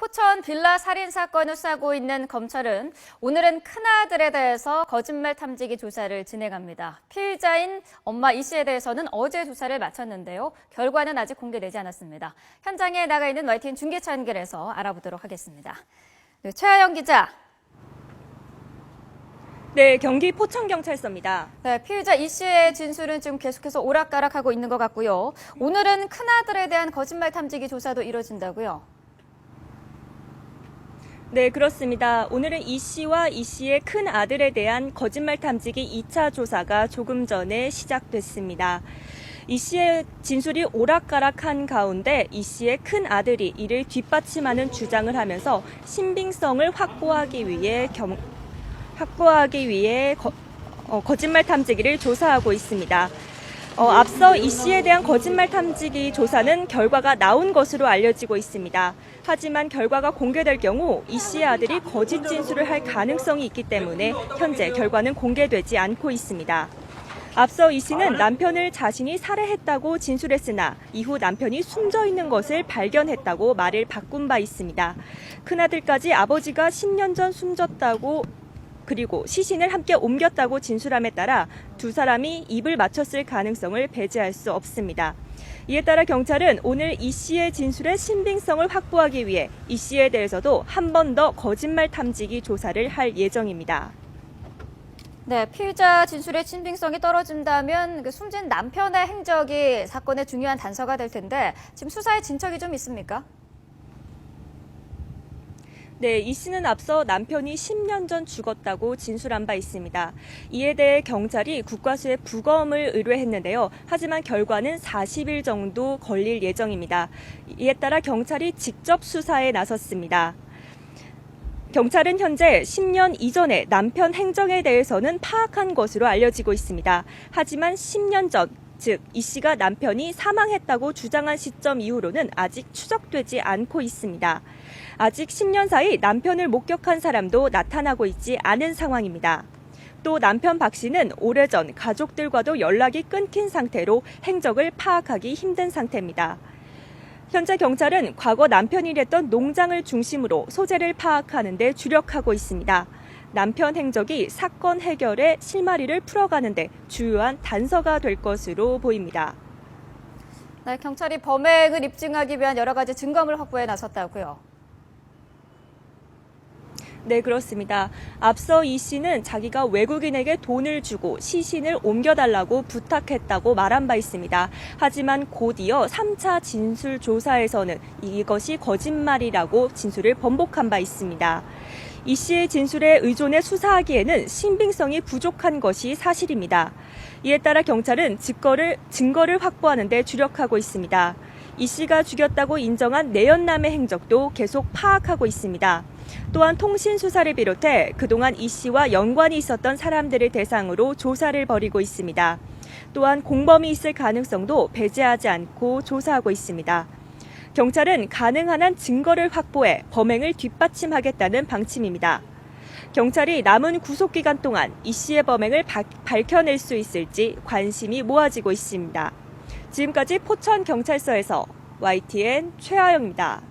포천 빌라 살인 사건을 수사하고 있는 검찰은 오늘은 큰아들에 대해서 거짓말 탐지기 조사를 진행합니다. 피의자인 엄마 이 씨에 대해서는 어제 조사를 마쳤는데요. 결과는 아직 공개되지 않았습니다. 현장에 나가 있는 YTN 중계차 연결해서 알아보도록 하겠습니다. 네, 최하영 기자. 네, 경기 포천경찰서입니다. 네, 피의자 이 씨의 진술은 지금 계속해서 오락가락하고 있는 것 같고요. 오늘은 큰아들에 대한 거짓말 탐지기 조사도 이뤄진다고요? 네, 그렇습니다. 오늘은 이 씨와 이 씨의 큰 아들에 대한 거짓말 탐지기 2차 조사가 조금 전에 시작됐습니다. 이 씨의 진술이 오락가락한 가운데 이 씨의 큰 아들이 이를 뒷받침하는 주장을 하면서 신빙성을 확보하기 위해 거짓말 탐지기를 조사하고 있습니다. 앞서 이 씨에 대한 거짓말 탐지기 조사는 결과가 나온 것으로 알려지고 있습니다. 하지만 결과가 공개될 경우 이 씨의 아들이 거짓 진술을 할 가능성이 있기 때문에 현재 결과는 공개되지 않고 있습니다. 앞서 이 씨는 남편을 자신이 살해했다고 진술했으나 이후 남편이 숨져 있는 것을 발견했다고 말을 바꾼 바 있습니다. 큰아들까지 아버지가 10년 전 숨졌다고 그리고 시신을 함께 옮겼다고 진술함에 따라 두 사람이 입을 맞췄을 가능성을 배제할 수 없습니다. 이에 따라 경찰은 오늘 이 씨의 진술의 신빙성을 확보하기 위해 이 씨에 대해서도 한 번 더 거짓말 탐지기 조사를 할 예정입니다. 네, 피의자 진술의 신빙성이 떨어진다면 숨진 남편의 행적이 사건의 중요한 단서가 될 텐데 지금 수사에 진척이 좀 있습니까? 네, 이 씨는 앞서 남편이 10년 전 죽었다고 진술한 바 있습니다. 이에 대해 경찰이 국과수에 부검을 의뢰했는데요. 하지만 결과는 40일 정도 걸릴 예정입니다. 이에 따라 경찰이 직접 수사에 나섰습니다. 경찰은 현재 10년 이전에 남편 행적에 대해서는 파악한 것으로 알려지고 있습니다. 하지만 10년 전, 즉 이 씨가 남편이 사망했다고 주장한 시점 이후로는 아직 추적되지 않고 있습니다. 아직 10년 사이 남편을 목격한 사람도 나타나고 있지 않은 상황입니다. 또 남편 박 씨는 오래전 가족들과도 연락이 끊긴 상태로 행적을 파악하기 힘든 상태입니다. 현재 경찰은 과거 남편이 일했던 농장을 중심으로 소재를 파악하는 데 주력하고 있습니다. 남편 행적이 사건 해결의 실마리를 풀어가는 데 주요한 단서가 될 것으로 보입니다. 네, 경찰이 범행을 입증하기 위한 여러 가지 증거물 확보에 나섰다고요? 네, 그렇습니다. 앞서 이 씨는 자기가 외국인에게 돈을 주고 시신을 옮겨달라고 부탁했다고 말한 바 있습니다. 하지만 곧이어 3차 진술 조사에서는 이것이 거짓말이라고 진술을 번복한 바 있습니다. 이 씨의 진술에 의존해 수사하기에는 신빙성이 부족한 것이 사실입니다. 이에 따라 경찰은 증거를 확보하는 데 주력하고 있습니다. 이 씨가 죽였다고 인정한 내연남의 행적도 계속 파악하고 있습니다. 또한 통신 수사를 비롯해 그동안 이 씨와 연관이 있었던 사람들을 대상으로 조사를 벌이고 있습니다. 또한 공범이 있을 가능성도 배제하지 않고 조사하고 있습니다. 경찰은 가능한 한 증거를 확보해 범행을 뒷받침하겠다는 방침입니다. 경찰이 남은 구속기간 동안 이 씨의 범행을 밝혀낼 수 있을지 관심이 모아지고 있습니다. 지금까지 포천경찰서에서 YTN 최하영입니다.